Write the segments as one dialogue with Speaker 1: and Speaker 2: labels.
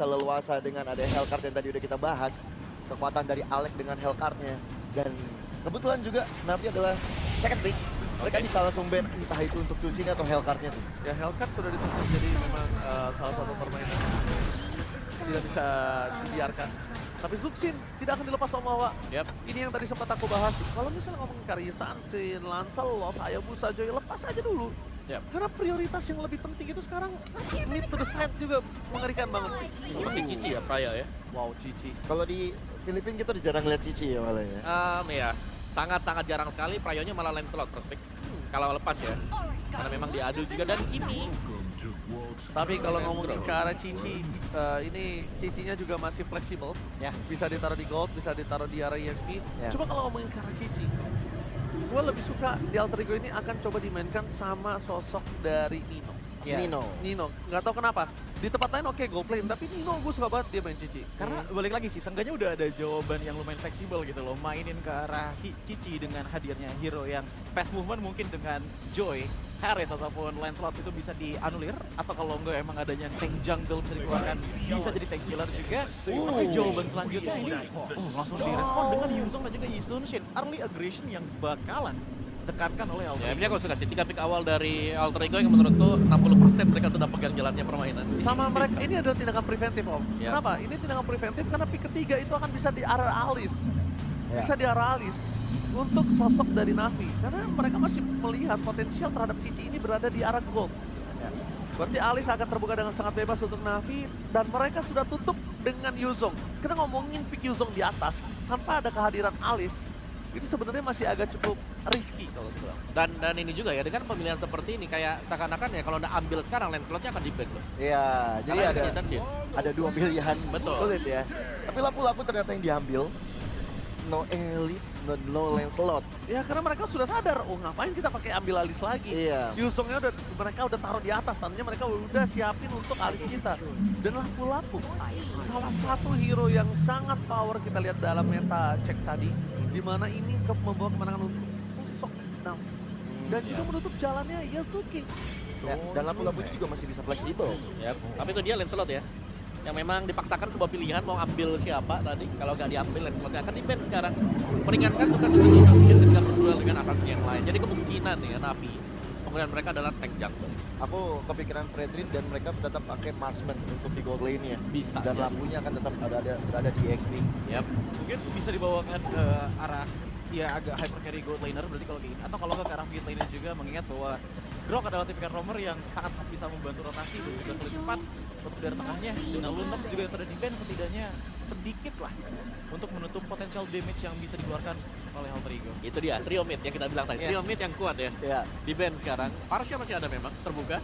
Speaker 1: bisa leluasa dengan ada Hellcard yang tadi udah kita bahas. Kekuatan dari Alex dengan Hellcard-nya. Dan kebetulan juga Navi adalah second pick. Mereka bisa langsung ban entah itu untuk Cusin atau Hellcard-nya sih.
Speaker 2: Ya Hellcard sudah ditutup jadi memang salah satu permainan tidak bisa dibiarkan. Tapi Zuxin tidak akan dilepas Omawa. Ini yang tadi sempat aku bahas. Kalau misalnya ngomongin Karya Sansin, Lancelot, Hayabusa, Joy, lepas aja dulu. Karena prioritas yang lebih penting itu sekarang mid to the side juga mengerikan banget sih.
Speaker 3: Seperti Cici ya, Praya ya.
Speaker 2: Wow, Cici.
Speaker 1: Kalau di Filipina kita udah jarang lihat Cici ya malah ya.
Speaker 3: Ya, sangat-sangat jarang sekali Prayonya malah Lancelot first pick. Kalau lepas ya. Karena memang diadu juga dan ini.
Speaker 2: Tapi kalau ngomongin ke arah Cici, ini Cicinya juga masih fleksibel. Bisa ditaruh di gold, bisa ditaruh di arah EXP. Coba kalau ngomongin ke arah Cici, gue lebih suka di Alter Ego ini akan coba dimainkan sama sosok dari Nino. Nino, nggak tahu kenapa. Di tempat lain oke, gold lane, tapi Nino gue suka banget dia main Cici.
Speaker 4: Karena balik lagi sih, seenggaknya udah ada jawaban yang lumayan fleksibel gitu loh. Mainin ke arah Cici dengan hadirnya hero yang fast movement mungkin dengan Joy, Harris ataupun Lancelot itu bisa dianulir. Atau kalau enggak emang adanya tank jungle bisa dikeluarkan, bisa jadi tank killer juga. Tapi jawaban selanjutnya ini langsung direspon dengan Yuzong dan juga Yisun Shin. Early aggression yang bakalan tekankan oleh Alter
Speaker 3: Ya,
Speaker 4: Ego.
Speaker 3: ini aku suka sih 3 pick awal dari Alter Ego yang menurutku 60% mereka sudah pegang jalannya permainan.
Speaker 2: Sama mereka, ini adalah tindakan preventif Om. Kenapa? Ini tindakan preventif karena pick ketiga itu akan bisa di arah Alice. Bisa di arah Alice untuk sosok dari Navi. Karena mereka masih melihat potensial terhadap Cici ini berada di arah gold. Berarti Alice akan terbuka dengan sangat bebas untuk Navi dan mereka sudah tutup dengan Yuzong. Kita ngomongin pick Yuzong di atas tanpa ada kehadiran Alice. Itu sebenarnya masih agak cukup risky kalau dibilang.
Speaker 3: Dan ini juga ya, dengan pemilihan seperti ini kayak seakan-akan ya kalau udah ambil sekarang Lancelotnya akan di-ban loh.
Speaker 1: Iya, jadi
Speaker 3: Karena
Speaker 1: ada dua pilihan
Speaker 3: Betul.
Speaker 1: sulit ya. Tapi lapu-lapu ternyata yang diambil no Alice, no Lancelot.
Speaker 2: Ya karena mereka sudah sadar, oh ngapain kita pakai ambil Alice lagi.
Speaker 1: Iya.
Speaker 2: Yuzongnya mereka udah taruh di atas, tandanya mereka udah siapin untuk Alice kita. Dan lapu-lapu, salah satu hero yang sangat power kita lihat dalam meta cek tadi, di mana ini membawa kemenangan untuk sosok Navi. Dan juga menutup jalannya Yasuki.
Speaker 1: Ya, dan lapu-lapu itu juga masih bisa fleksibel.
Speaker 3: Tapi itu dia Lancelot ya. Yang memang dipaksakan sebuah pilihan mau ambil siapa tadi. Kalau nggak diambil Lancelotnya akan di-ban sekarang. Meringankan tugas untuk Yisun ketika berduel dengan assassin yang lain. Jadi kemungkinan ya Navi kemudian mereka adalah tank jungle.
Speaker 1: Aku kepikiran Fredrin dan mereka tetap pakai marksman untuk di gold lane-nya.
Speaker 3: Bisa.
Speaker 1: Dan lampunya akan tetap berada di XP.
Speaker 4: Mungkin bisa dibawakan ke arah ya agak hyper carry gold laner berarti kalau kayak gitu. Atau kalau nggak ke arah mid lane juga mengingat bahwa Grok adalah tipikal roamer yang sangat bisa membantu rotasi dan lebih cepat untuk dari tengahnya. Dengan Lunox juga yang sudah di-ban setidaknya sedikit lah untuk menutup potensial damage yang bisa dikeluarkan oleh Alter Ego.
Speaker 3: Itu dia, trio mid yang kita bilang tadi. Trio mid yang kuat ya. Di-ban sekarang. Parsha masih ada memang, terbuka.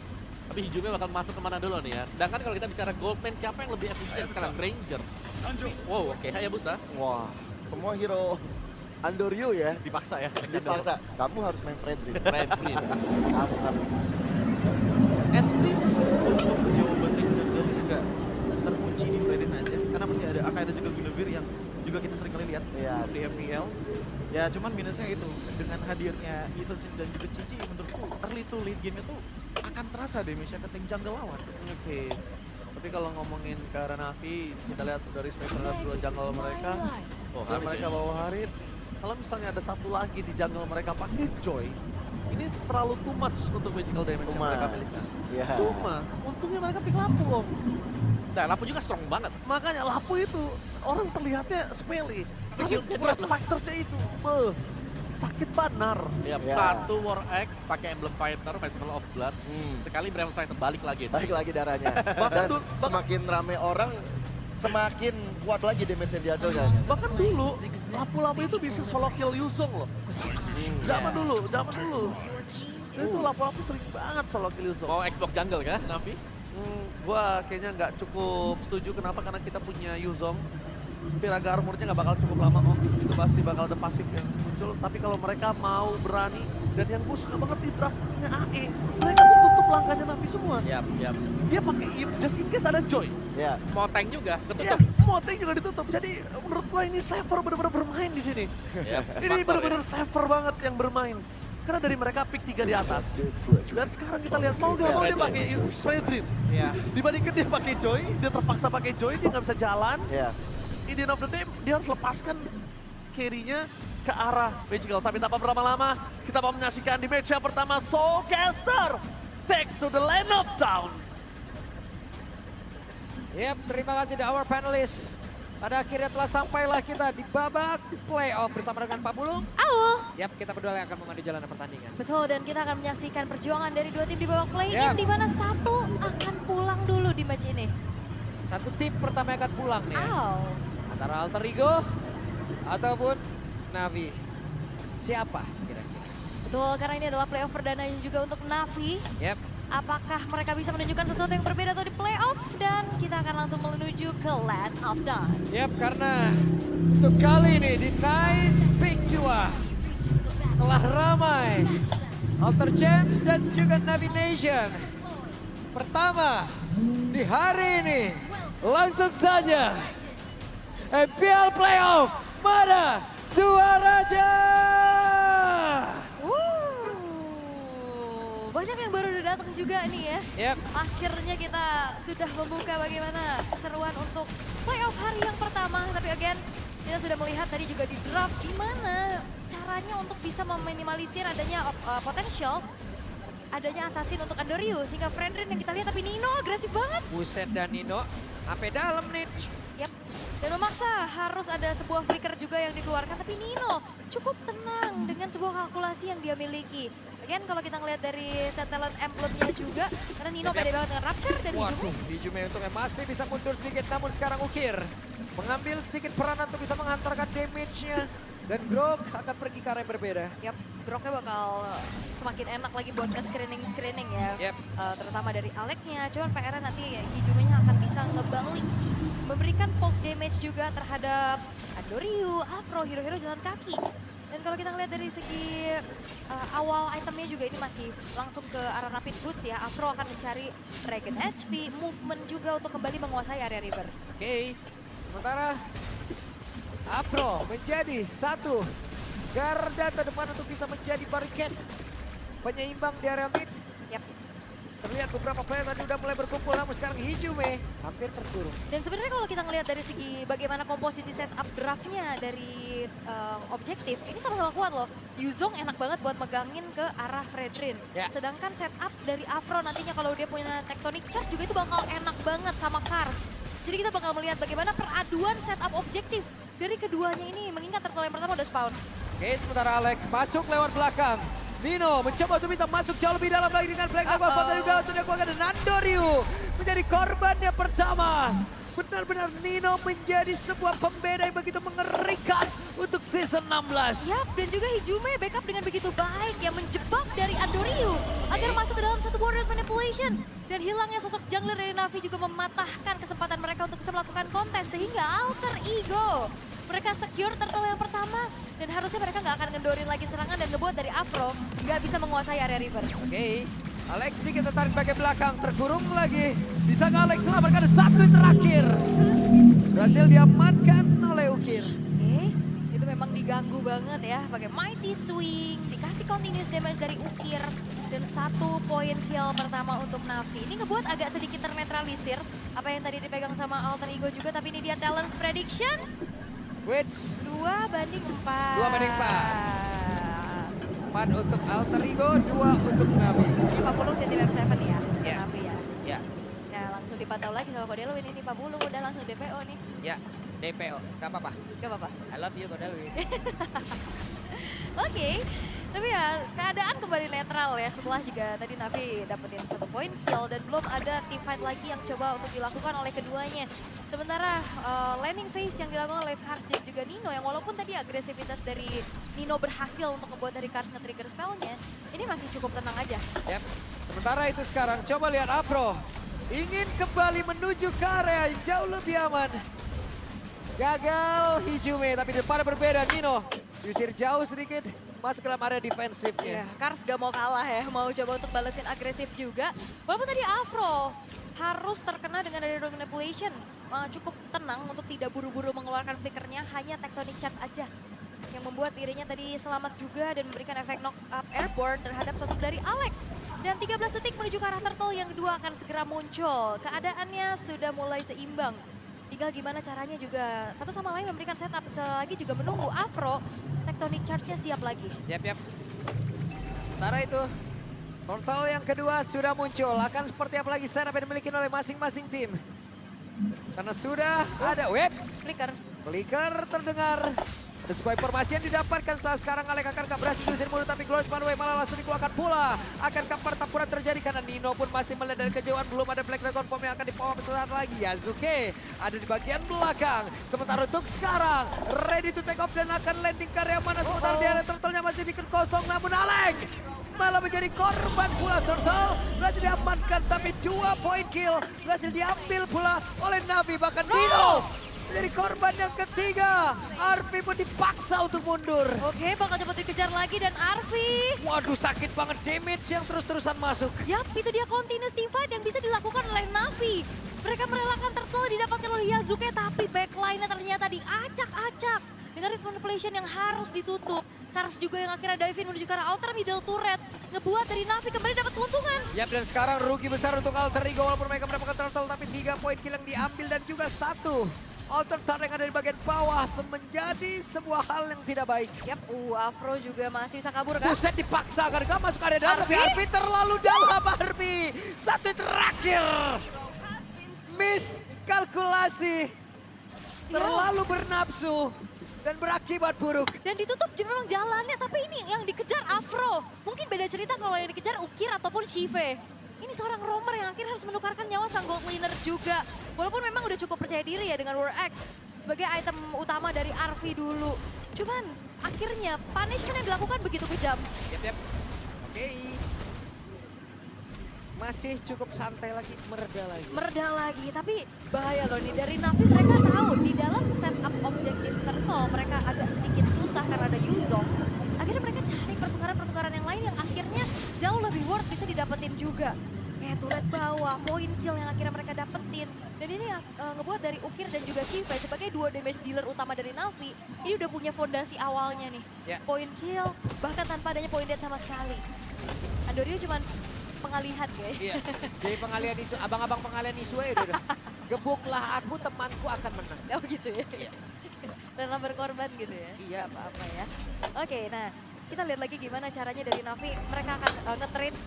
Speaker 3: Tapi hijaunya bakal masuk kemana dulu nih ya. Sedangkan kalau kita bicara gold lane, siapa yang lebih efisien sekarang? Ranger. Wow, oke. Hayabusa.
Speaker 1: Wah, semua hero Andoryu ya.
Speaker 4: Dipaksa ya.
Speaker 1: Dipaksa. Kamu harus main Fredrin. Kamu harus.
Speaker 4: At least untuk jawaban tank jungle juga terkunci di Fredrin aja. Karena masih akan ada juga Guinevere yang juga kita sering kali lihat di FPL. Ya cuman minusnya itu, dengan hadirnya Yisun dan juga Cici menurutku early to late game itu akan terasa damage-nya ke tank jungle lawan.
Speaker 2: Tapi kalau ngomongin ke arah Navi, kita lihat dari terhadap dua jungle mereka. Dan mereka bawa Harit. Kalau misalnya ada satu lagi di jungle mereka pakai Joy, ini terlalu too much untuk magical damage yang mereka miliki. Cuma, untungnya mereka pick Lapu Om.
Speaker 3: Nah, Lapu juga strong banget.
Speaker 2: Makanya Lapu itu, orang terlihatnya sepele.
Speaker 3: Shieldnya
Speaker 2: Tapi Fighters-nya itu, sakit banar.
Speaker 3: Satu War X pakai Emblem Fighter, Festival of Blood. Sekali Brave Fighter balik lagi.
Speaker 1: Balik lagi darahnya. Dan semakin rame orang, semakin kuat lagi damage yang dihasilkan.
Speaker 2: Bahkan dulu, Lapu-Lapu itu bisa solo kill Yuzong loh. Zaman dulu. Itu Lapu-Lapu sering banget solo kill Yuzong.
Speaker 3: Mau Xbox jungle kah, Navi?
Speaker 2: Gua kayaknya nggak cukup setuju. Kenapa? Karena kita punya Yuzong. Piraga armornya nggak bakal cukup lama kok. Itu pasti bakal ada pasif yang muncul. Tapi kalau mereka mau berani, dan yang gue suka banget di draftnya AE, mereka tuh tutup langkahnya Navi semua. Dia pakai just in case ada Joy.
Speaker 3: Mau tank juga ketutup.
Speaker 2: Mau tank juga ditutup. Jadi menurut gua ini Saver benar-benar bermain di sini. Ini benar-benar Saver banget yang bermain. Karena dari mereka pick 3 di atas. Dan sekarang kita lihat mau nggak mau dia pakai Fredrin.
Speaker 4: Iya.
Speaker 2: Dibandingkan dia pakai Joy, dia terpaksa pakai Joy, dia nggak bisa jalan.
Speaker 1: Ya.
Speaker 2: In the end of the day, dia harus lepaskan carry-nya ke arah Magical. Tapi tanpa berlama-lama, kita mau menyaksikan di match yang pertama, Soulcaster take to the land of down.
Speaker 5: Yep, terima kasih the our panelists. Pada akhirnya telah sampailah kita di babak playoff bersama dengan Pak Bulung.
Speaker 6: Aul.
Speaker 5: Yap, kita berdua yang akan memandu jalanan pertandingan.
Speaker 6: Betul, dan kita akan menyaksikan perjuangan dari dua tim di babak play-in
Speaker 5: Yap.
Speaker 6: di mana satu akan pulang dulu di match ini.
Speaker 5: Satu tim pertama yang akan pulang nih ya.
Speaker 6: Aul.
Speaker 5: Antara Alter Ego ataupun Navi. Siapa kira-kira?
Speaker 6: Betul, karena ini adalah playoff perdananya juga untuk Navi.
Speaker 5: Yap,
Speaker 6: Apakah mereka bisa menunjukkan sesuatu yang berbeda atau di playoff? Dan kita akan langsung menuju ke Land of Dawn.
Speaker 5: yap, karena untuk kali ini di Nice Pick 2 telah ramai Alter Champs dan juga Navi Nation. Pertama di hari ini langsung saja MPL Playoff mana Suaraja.
Speaker 6: Banyak yang baru datang juga nih ya.
Speaker 5: Yap,
Speaker 6: Akhirnya kita sudah membuka bagaimana keseruan untuk playoff hari yang pertama. Tapi again, kita sudah melihat tadi juga di draft gimana caranya untuk bisa meminimalisir adanya potensial adanya assassin untuk Andoriu. Sehingga Fredrin yang kita lihat, tapi Nino agresif banget.
Speaker 5: Buset dan Nino sampai dalam nih.
Speaker 6: Yap. Dan memaksa harus ada sebuah flicker juga yang dikeluarkan. Tapi Nino cukup tenang dengan sebuah kalkulasi yang dia miliki. Again, kalau kita ngelihat dari set talent emblemnya juga, karena Nino pede banget dengan Rapture dan
Speaker 5: Waduh,
Speaker 6: Hijume.
Speaker 5: Hijume untungnya masih bisa mundur sedikit, namun sekarang Ukir mengambil sedikit peranan untuk bisa menghantarkan damage-nya. Dan Grok akan pergi ke arah yang berbeda.
Speaker 6: Yap, Groknya bakal semakin enak lagi buat nge-screening ya.
Speaker 5: Yep.
Speaker 6: Terutama dari Alec-nya, cuman PR nanti Hijumenya akan bisa ngebalik. Memberikan poke damage juga terhadap Andoriu, Afro, hero-hero jalan kaki. Dan kalau kita ngeliat dari segi awal itemnya juga ini masih langsung ke arah Rapid Boots ya. Afro akan mencari Regen HP, movement juga untuk kembali menguasai area river.
Speaker 5: Oke, sementara Afro menjadi satu garda terdepan untuk bisa menjadi barricade penyeimbang di area mid.
Speaker 6: Yap.
Speaker 5: Terlihat beberapa player tadi udah mulai berkumpul, namun sekarang Hijume hampir terkurung.
Speaker 6: Dan sebenarnya kalau kita ngelihat dari segi bagaimana komposisi setup draftnya dari objektif, ini sama-sama kuat loh. Yuzong enak banget buat megangin ke arah Fredrin.
Speaker 5: Ya.
Speaker 6: Sedangkan setup dari Afro nantinya kalau dia punya Tectonic Charge juga itu bakal enak banget sama Kars. Jadi kita bakal melihat bagaimana peraduan setup objektif dari keduanya ini, mengingat turtle yang pertama udah spawn.
Speaker 5: Oke, sementara Alec masuk lewat belakang. Nino mencoba untuk bisa masuk jauh lebih dalam lagi dengan flank apa dari dalam sudah kuat dan Andoriu menjadi korbannya pertama. Benar-benar Nino menjadi sebuah pembeda yang begitu mengerikan untuk season 16.
Speaker 6: Yap, dan juga Hijume backup dengan begitu baik yang menjebak dari Andoriu agar masuk ke dalam satu border manipulation. Dan hilangnya sosok jungler dari Navi juga mematahkan kesempatan mereka untuk bisa melakukan kontes sehingga Alter Ego. Mereka secure turtle yang pertama dan harusnya mereka nggak akan ngendorin lagi serangan dan ngebuat dari Afro nggak bisa menguasai area river.
Speaker 5: Oke, Alex sedikit tertarik bagian belakang, terkurung lagi. Bisa nggak Alex selamatkan satu yang terakhir? Berhasil diamankan oleh Ukir.
Speaker 6: Oke, itu memang diganggu banget ya pakai Mighty Swing, dikasih continuous damage dari Ukir dan 1 poin kill pertama untuk Navi. Ini ngebuat agak sedikit ternetralisir apa yang tadi dipegang sama Alter Ego juga, tapi ini dia Talent's Prediction.
Speaker 5: Which
Speaker 6: 2-4.
Speaker 5: 4 untuk Alter Ego, 2 untuk Navi.
Speaker 6: Ini Pak Bulung jadi web 7 ya,
Speaker 5: Ya.
Speaker 6: Navi ya.
Speaker 5: Ya,
Speaker 6: Nah langsung dipantau lagi sama Kodelwin ini Pak Bulung udah langsung DPO nih.
Speaker 5: ya, DPO, gak apa-apa.
Speaker 6: Gak apa-apa.
Speaker 5: I love you Kodelwin.
Speaker 6: Oke, tapi ya keadaan kembali netral ya setelah juga tadi Navi dapetin 1 poin kill dan belum ada team fight lagi yang coba untuk dilakukan oleh keduanya. Sementara landing phase yang dilakukan oleh Kars dan juga Nino yang walaupun tadi agresivitas dari Nino berhasil untuk membuat dari Kars nge-trigger spellnya, ini masih cukup tenang aja.
Speaker 5: Yep. Sementara itu sekarang coba lihat Afro. Ingin kembali menuju ke area yang jauh lebih aman. Gagal Hijume, tapi di depan berbeda Nino. Diusir jauh sedikit, masuk ke dalam area defensifnya.
Speaker 6: Ya, Kars gak mau kalah ya, mau coba untuk balesin agresif juga. Walaupun tadi Afro harus terkena dengan dari manipulation, cukup tenang untuk tidak buru-buru mengeluarkan flickernya, hanya Tectonic Charge aja. yang membuat dirinya tadi selamat juga dan memberikan efek knock up airborne terhadap sosok dari Alex. Dan 13 detik menuju ke arah turtle yang kedua akan segera muncul. Keadaannya sudah mulai seimbang. Tinggal gimana caranya juga satu sama lain memberikan setup. Selagi juga menunggu Afro, tectonic charge-nya siap lagi.
Speaker 5: Yap. Sementara itu, turtle yang kedua sudah muncul. Akan seperti apa lagi setup yang dimiliki oleh masing-masing tim. Karena sudah ada web. Flicker terdengar. Ada sebuah informasi yang didapatkan setelah sekarang Alex akan gak berhasil diusir mulut, tapi Glorious Manway malah langsung dikeluarkan pula. Akankah pertempuran terjadi karena Nino pun masih melihat dari kejauhan, belum ada Black Dragon Form yang akan dibawa sesaat lagi. Yasuke ada di bagian belakang. Sementara untuk sekarang ready to take off dan akan landing ke area mana, sementara di area turtle-nya masih bikin kosong, namun Alex malah menjadi korban pula. Turtle berhasil diamankan, tapi 2 point kill berhasil diambil pula oleh Navi, bahkan Nino menjadi korban yang ketiga. Arfi pun dipaksa untuk mundur.
Speaker 6: Oke, bakal coba dikejar lagi dan Arfi.
Speaker 5: Waduh, sakit banget damage yang terus-terusan masuk.
Speaker 6: Yap, itu dia continuous team fight yang bisa dilakukan oleh Navi. Mereka merelakan turtle didapatkan oleh Yasuke, tapi backline-nya ternyata diacak-acak. Dengan ritme manipulation yang harus ditutup. Kars juga yang akhirnya dive in menuju ke arah outer middle turret. Ngebuat dari Navi kembali dapat keuntungan.
Speaker 5: Yap, dan sekarang rugi besar untuk Alter Ego walaupun mereka mendapatkan turtle, tapi 3 poin kill yang diambil dan juga 1 Alter Turret yang ada di bagian bawah menjadi sebuah hal yang tidak baik.
Speaker 6: Yap, Afro juga masih bisa kabur kan?
Speaker 5: Buset, dipaksa agar gak masuk area dalam. Arfi terlalu dalam, Arfi. Satu terakhir. Miss kalkulasi. Terlalu bernafsu. Dan berakibat buruk.
Speaker 6: Dan ditutup memang jalannya, tapi ini yang dikejar Afro. Mungkin beda cerita kalau yang dikejar Ukir ataupun Shive. Ini seorang roamer yang akhirnya harus menukarkan nyawa sang gold laner juga. Walaupun memang udah cukup percaya diri ya dengan War X sebagai item utama dari Arfi dulu. Cuman akhirnya punishment yang dilakukan begitu kejam.
Speaker 5: Yap. Oke. Masih cukup santai lagi, mereda lagi.
Speaker 6: Tapi bahaya loh nih, dari Navi mereka tahu di dalam setup objektif turtle mereka agak sedikit susah karena ada Yuzong. Akhirnya mereka cari pertukaran-pertukaran yang lain yang akhirnya jauh lebih worth bisa didapetin juga. Kayak turret bawah, point kill yang akhirnya mereka dapetin. Dan ini ngebuat dari Ukir dan juga Shive sebagai 2 damage dealer utama dari Navi. Ini udah punya fondasi awalnya nih.
Speaker 5: Ya.
Speaker 6: Point kill, bahkan tanpa adanya point dead sama sekali. Andorio cuman pengalihan ya.
Speaker 5: Iya. Jadi pengalihan isu, abang-abang pengalihan isu ya udah. Gebuklah aku, temanku akan menang.
Speaker 6: Oh gitu ya.
Speaker 5: Iya.
Speaker 6: Rela berkorban gitu ya.
Speaker 5: Iya.
Speaker 6: Apa-apa ya. Oke, nah kita lihat lagi gimana caranya dari Navi. Mereka akan nge-trade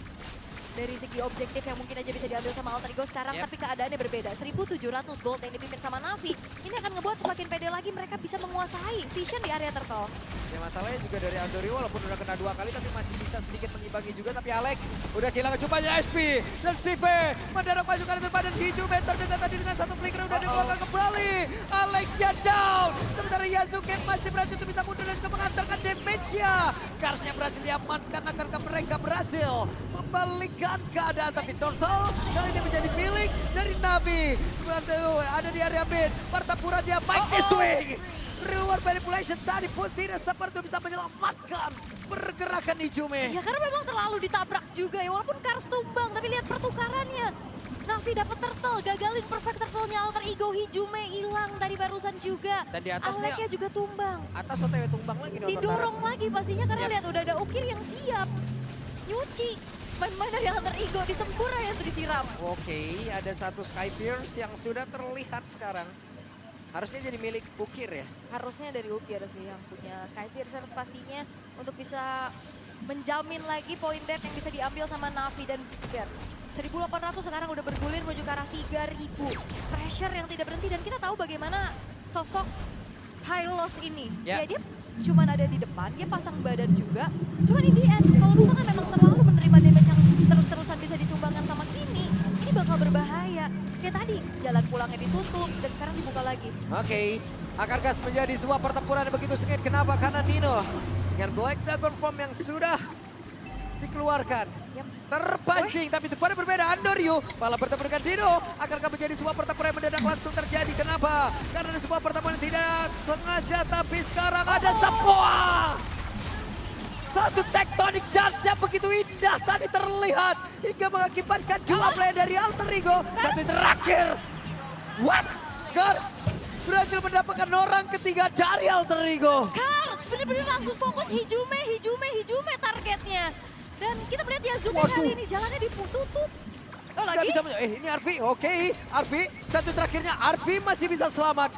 Speaker 6: dari segi objektif yang mungkin aja bisa diambil sama Alter Ego sekarang, tapi keadaannya berbeda. 1.700 gold yang dipimpin sama Navi. Ini akan ngebuat semakin pede lagi mereka bisa menguasai vision di area turtle.
Speaker 5: Ya masalahnya juga dari Andorio walaupun udah kena 2 kali tapi masih bisa sedikit mengimbangi juga, tapi Alex udah kehilangan cupanya SP dan Sive mendarat pasukan terpadan hijau meter dengan tadi dengan 1 flicker udah dikeluarkan kembali. Alex shutdown. Sementara Yasuke masih berhasil untuk bisa mundur dan juga mengantarkan damage-nya. Karsnya berhasil diamankan, akankah mereka berhasil membalikkan keadaan, tapi Turtle kali ini menjadi milik dari Navi. Sementara ada di area mid, pertempuran dia fight this swing. Reward manipulation tadi pun tidak seperti bisa menyelamatkan pergerakan Ijume.
Speaker 6: Ya karena memang terlalu ditabrak juga ya, walaupun Kars tumbang, tapi lihat pertukarannya. Navi dapat turtle, gagalin perfect turtle-nya Alter Ego, Hijume hilang tadi barusan juga.
Speaker 5: Dan di atasnya
Speaker 6: Aleknya juga tumbang.
Speaker 5: Atas OTW tumbang lagi nih.
Speaker 6: Didorong lagi pastinya karena lihat udah ada Ukir yang siap. Nyuci, main-main dari Alter Ego, di Sempura yang disiram.
Speaker 5: Oke, ada satu Sky Pierce yang sudah terlihat sekarang. Harusnya jadi milik Ukir ya?
Speaker 6: Harusnya dari Ukir sih yang punya Sky Piercers pastinya untuk bisa menjamin lagi poin dead yang bisa diambil sama Navi dan Biar. 1.800 sekarang udah bergulir menuju ke arah 3.000. Pressure yang tidak berhenti dan kita tahu bagaimana sosok Hylos ini.
Speaker 5: Ya.
Speaker 6: Ya dia cuman ada di depan, dia pasang badan juga. Cuman in the end, kalau misalkan memang terlalu menerima damage yang terus-terusan bisa disumbangkan sama Kini, ini bakal berbahaya. Kayak tadi, jalan pulangnya ditutup dan sekarang dibuka lagi.
Speaker 5: Oke, akankah menjadi sebuah pertempuran yang begitu sengit? Kenapa? Karena Nino dengan Black Dragon Form yang sudah dikeluarkan.
Speaker 6: Yap.
Speaker 5: Terpancing, tapi pada berbeda Andorio malah bertemu dengan Dino. Akankah menjadi sebuah pertempuran yang mendadak langsung terjadi? Kenapa? Karena ada sebuah pertempuran yang tidak sengaja, tapi sekarang ada sebuah satu tectonic charge yang begitu indah tadi terlihat hingga mengakibatkan dua player dari Alter Ego. Satu terakhir. What? Gars berhasil mendapatkan orang ketiga dari Alter Ego.
Speaker 6: Kars bener-bener langsung fokus Hijume targetnya. Dan kita melihat Yazuki
Speaker 5: Waduh.
Speaker 6: kali ini jalannya ditutup. Oh
Speaker 5: Nggak
Speaker 6: lagi?
Speaker 5: bisa ini Arfi, oke. Arfi, satu terakhirnya Arfi masih bisa selamat.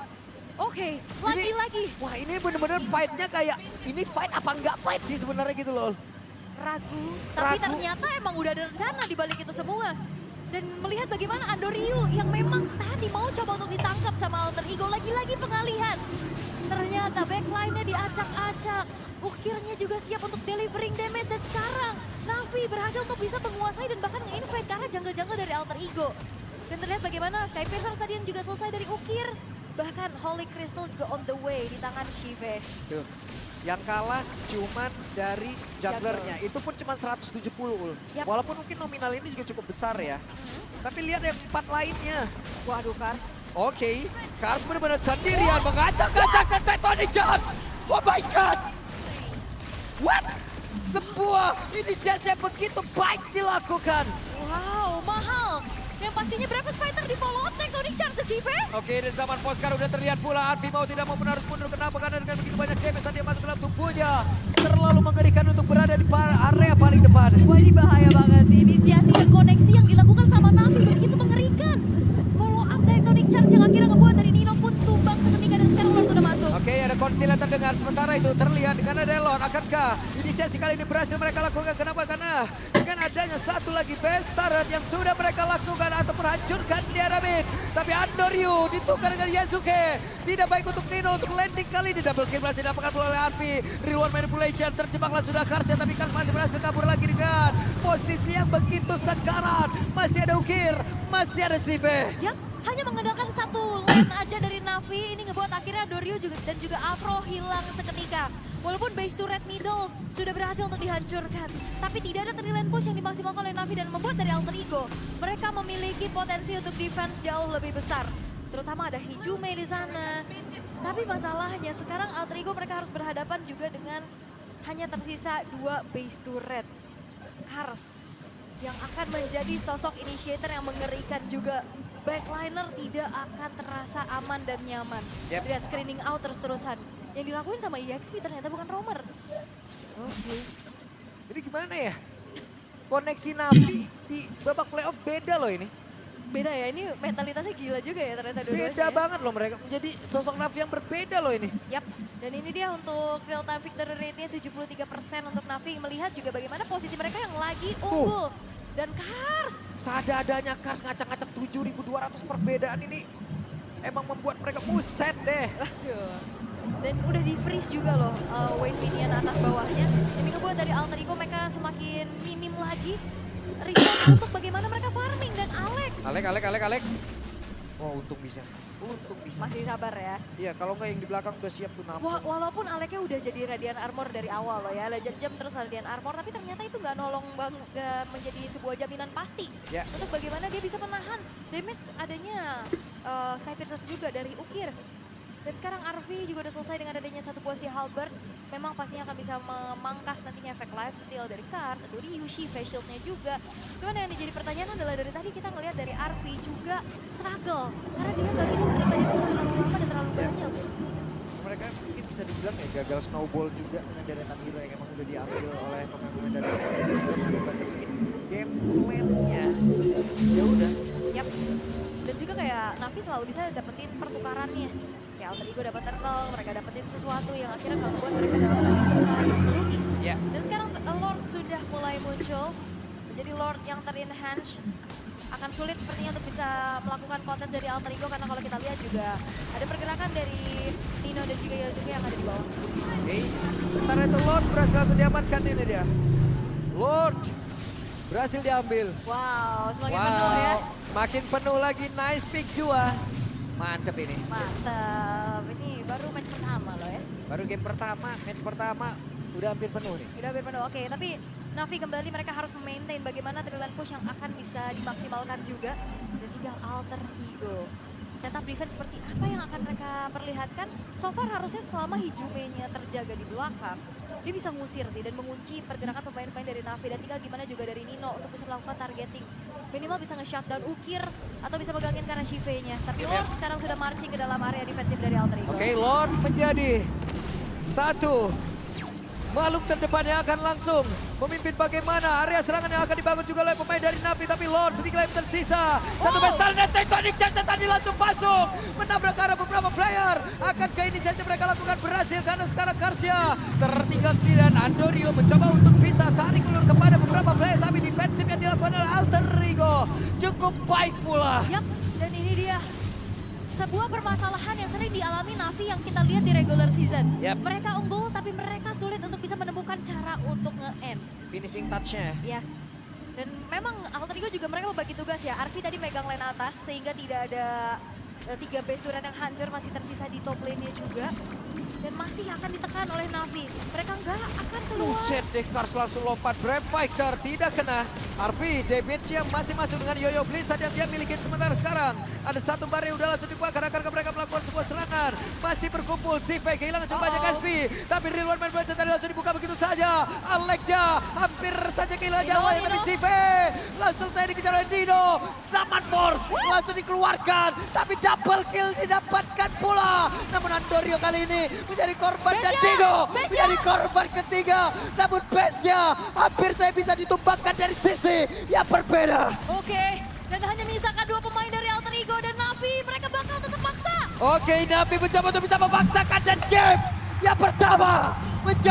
Speaker 6: Oke, lagi-lagi.
Speaker 5: Wah ini bener-bener fight-nya kayak, ini fight apa enggak fight sih sebenarnya gitu loh.
Speaker 6: Ragu, tapi
Speaker 5: Ragu.
Speaker 6: ternyata emang udah ada rencana di balik itu semua. Dan melihat bagaimana Andoryu yang memang tadi mau coba untuk ditangkap sama Alter Ego, lagi-lagi pengalihan. Ternyata backline-nya diacak-acak. Ukirnya juga siap untuk delivering damage dan sekarang Navi berhasil untuk bisa menguasai dan bahkan nge-invade ke arah jungle-jungle dari Alter Ego. Dan terlihat bagaimana Sky Piercer tadi yang juga selesai dari Ukir. Bahkan Holy Crystal juga on the way di tangan Shive.
Speaker 5: Tuh. Yang kalah cuman dari junglernya, itu pun cuman 170 Ul.
Speaker 6: Yap.
Speaker 5: Walaupun mungkin nominal ini juga cukup besar ya. Tapi lihat yang 4 lainnya.
Speaker 6: Waduh Kars.
Speaker 5: Oke, Kars benar-benar sendirian mengacak-acak ke Tectonic Giants. Oh my god. What? Sebuah inisiasi yang begitu baik dilakukan.
Speaker 6: Wow, mahal. Yang pastinya Bravest Fighter di follow up Tectonic Charge Shive.
Speaker 5: Oke, dan zaman Poskar udah terlihat pula Arfi mau tidak mau harus mundur. Kenapa? Karena dengan begitu banyak damage yang dia masuk ke dalam tubuhnya. Terlalu mengerikan untuk berada di area paling depan.
Speaker 6: Wah ini bahaya banget sih. Inisiasi dan koneksi yang dilakukan sama Navi begitu mengerikan. Follow up Tectonic Charge yang akhirnya ngebuat dari Nino pun tumbang seketika dan sekarang Lord udah masuk.
Speaker 5: Oke, ada konsil terdengar. Sementara itu terlihat dengan ada Lord. Akankah inisiasi kali ini berhasil mereka lakukan? Kenapa? Karena dengan adanya satu lagi best turret yang sudah mereka lakukan ataupun hancurkan di arah mid. Tapi Andoryu ditukar dengan Yazuki. Tidak baik untuk Nino untuk landing kali ini. Double kill berhasil didapatkan oleh Arfi. Reward manipulation terjebaklah sudah Karsya. Tapi Kars masih berhasil kabur lagi dengan posisi yang begitu sekarat. Masih ada Ukir, masih ada Sive.
Speaker 6: Yang hanya mengandalkan satu lane aja dari Navi. Ini ngebuat akhirnya Doryu juga, dan juga Afro hilang seketika. Walaupun base turret middle sudah berhasil untuk dihancurkan. Tapi tidak ada 3 lane push yang dimaksimalkan oleh Navi dan membuat dari Alter Ego. Mereka memiliki potensi untuk defense jauh lebih besar. Terutama ada Hijume di sana. Tapi masalahnya sekarang Alter Ego mereka harus berhadapan juga dengan hanya tersisa 2 base turret. Kars yang akan menjadi sosok initiator yang mengerikan juga. Backliner tidak akan terasa aman dan nyaman.
Speaker 5: Yep.
Speaker 6: Lihat screening out terus-terusan. Yang dilakuin sama EXP ternyata bukan roamer.
Speaker 5: Oke. Jadi gimana ya? Koneksi Navi di babak playoff beda loh ini.
Speaker 6: Beda ya, ini mentalitasnya gila juga ya ternyata dua-duanya.
Speaker 5: Beda
Speaker 6: ya.
Speaker 5: banget loh mereka. Menjadi sosok Navi yang berbeda loh ini.
Speaker 6: Yap, dan ini dia untuk real time victory rate-nya 73% untuk Navi. Melihat juga bagaimana posisi mereka yang lagi unggul. Dan Kars.
Speaker 5: Seadanya Kars ngacak-ngacak 7.200 perbedaan ini. Emang membuat mereka buset deh.
Speaker 6: Aduh. Dan udah di freeze juga loh wave minion atas bawahnya. Demi ngebuat dari Alter Ego mereka semakin minim lagi. Research untuk bagaimana mereka farming dan Alek.
Speaker 5: Alek. Oh untung bisa.
Speaker 6: masih sabar ya.
Speaker 5: Iya kalau nggak yang di belakang udah siap tuh nampung.
Speaker 6: Walaupun Aleknya udah jadi Radiant Armor dari awal loh ya. Legend Gem terus Radiant Armor. Tapi ternyata itu nggak nolong gak menjadi sebuah jaminan pasti.
Speaker 5: Ya.
Speaker 6: Untuk bagaimana dia bisa menahan damage adanya Sky Piercer juga dari Ukir. Dan sekarang Arfi juga udah selesai dengan adanya satu buah si Halberd. Memang pastinya akan bisa memangkas nantinya efek lifesteal dari Kars, ada Ryushi, face shieldnya juga. Cuman yang jadi pertanyaan adalah dari tadi kita ngelihat dari Arfi juga struggle. Karena dia nggak bisa menerima damage yang terlalu lama dan terlalu banyak.
Speaker 5: Mereka mungkin bisa dibilang ya gagal snowball juga dengan deretan hero yang emang udah diambil oleh pemain-pemain dari game plan-nya. Ya udah.
Speaker 6: Yap. Dan juga kayak Navi selalu bisa dapetin pertukarannya. Kayak Alter Ego dapat turtle, mereka dapetin sesuatu yang akhirnya kalau buat mereka dalam keadaan bisa merugi.
Speaker 5: Ya.
Speaker 6: Dan sekarang Lord sudah mulai muncul. Menjadi Lord yang ter-enhance. Akan sulit sepertinya untuk bisa melakukan konten dari Alter Ego karena kalau kita lihat juga ada pergerakan dari Nino dan juga Yazuki yang ada di bawah.
Speaker 5: Oke. Sementara itu Lord berhasil langsung diamankan ini dia. Lord berhasil diambil.
Speaker 6: Wow, semakin penuh ya.
Speaker 5: Semakin penuh lagi, nice pick juga. Mantep ini.
Speaker 6: Mantap, ini baru match pertama loh ya.
Speaker 5: Baru game pertama, match pertama udah hampir penuh nih.
Speaker 6: Udah hampir penuh, oke. Tapi Navi kembali mereka harus memaintain bagaimana trilan push yang akan bisa dimaksimalkan juga. Dan tinggal Alter Ego. Setup defense seperti apa yang akan mereka perlihatkan? So far harusnya selama Hijume-nya terjaga di belakang, dia bisa ngusir sih dan mengunci pergerakan pemain-pemain dari Navi. Dan tinggal gimana juga dari Nino untuk bisa melakukan targeting. minimal bisa nge-shutdown Ukir atau bisa megangin karena Shive-nya. Tapi Lord sekarang sudah marching ke dalam area defensif dari Alter Ego.
Speaker 5: Oke, Lord menjadi satu makhluk terdepan yang akan langsung memimpin bagaimana area serangan yang akan dibangun juga oleh pemain dari Navi. Tapi Lord sedikit lagi tersisa. Satu besar dan tektonik chance tadi langsung masuk. Menabrak arah beberapa player. Akankah ini saja mereka lakukan berhasil karena sekarang Karsia tertinggal sendiri dan Andorio mencoba untuk bisa tarik ulur kepada beberapa player. Tapi defensif yang dilakukan oleh Alter Ego cukup baik pula.
Speaker 6: Yap, dan ini dia. Sebuah permasalahan yang sering dialami Navi yang kita lihat di regular season.
Speaker 5: Yap.
Speaker 6: Mereka unggul tapi mereka sulit untuk bisa menemukan cara untuk nge-end.
Speaker 5: Finishing touch-nya.
Speaker 6: Yes. Dan memang Alter Ego juga mereka membagi tugas ya. Arfi tadi megang lane atas sehingga tidak ada 3 base turret yang hancur, masih tersisa di top lane-nya juga. Dan masih akan ditekan oleh Navi. Mereka nggak akan keluar.
Speaker 5: Buset deh, Kars langsung lompat. Brave Fighter tidak kena. RP, damage-nya masih masuk dengan Yoyo Blitz tadi yang dia miliki sementara sekarang. Ada satu bar yang udah langsung dibakar. Akankah mereka melakukan sebuah serangan? Masih berkumpul. Sive kehilangan cukup banyak SP. Tapi Real One Man Blitz tadi langsung dibuka begitu saja. Alekja hampir saja kehilangan nyawanya. Tapi Sive langsung saya dikejar oleh Dino. Zaman Force langsung dikeluarkan. Tapi double kill didapatkan pula. Namun Andorio kali ini menjadi korban dan Dino menjadi korban ketiga. Namun Besya hampir saya bisa ditumbangkan dari sisi yang berbeda.
Speaker 6: Oke, dan hanya menyisakan 2 pemain dari Alter Ego dan Navi. Mereka bakal tetap maksa.
Speaker 5: Oke, Navi mencoba untuk bisa memaksakan dan game yang pertama menjadi